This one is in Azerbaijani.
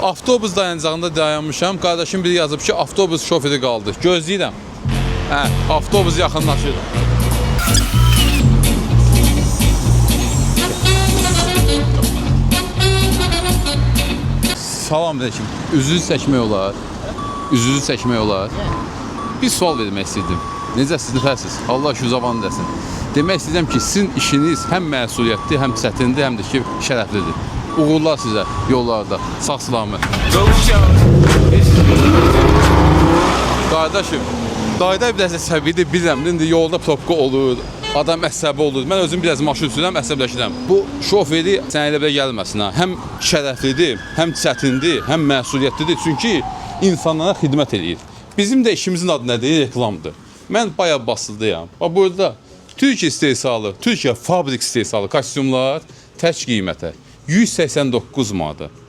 Avtobus dayanacağında dayanmışam. Qardaşım biri yazıb ki, avtobus şoförü qaldı. Gözləyirəm. Avtobus yaxınlaşır. Salam aleyküm. Üzünüzü çəkmək olar. Üzünüzü çəkmək olar. Bir sual vermək istəyirdim. Necəsiz, nefəsiz? Allah şu zamanı desin. Demək istəyirəm ki, sizin işiniz həm məsuliyyətli, həm çətindir, həm də ki, şərəflidir. Uğurlar sizə yollarda. Sağ salamet. Qardaşım, dayda bir dəsə səviyyədir, bilirəm. İndi yolda topqa olur, adam əsəbi olur. Mən özüm biraz maşın sürürəm, əsəbləşirəm. Bu şoferi sənə elə belə gəlməsin ha. Həm şərəflidir, həm çətindir, həm məsuliyyətlidir. Çünki insanlara xidmət edir. Bizim də işimizin adı nədir? Reklamdır. Mən bayağı basıldıyam. Burada Türkiyə istehsalı, Türkiyə fabrik istehsalı kostyumlar tək qiymətə 189 manat.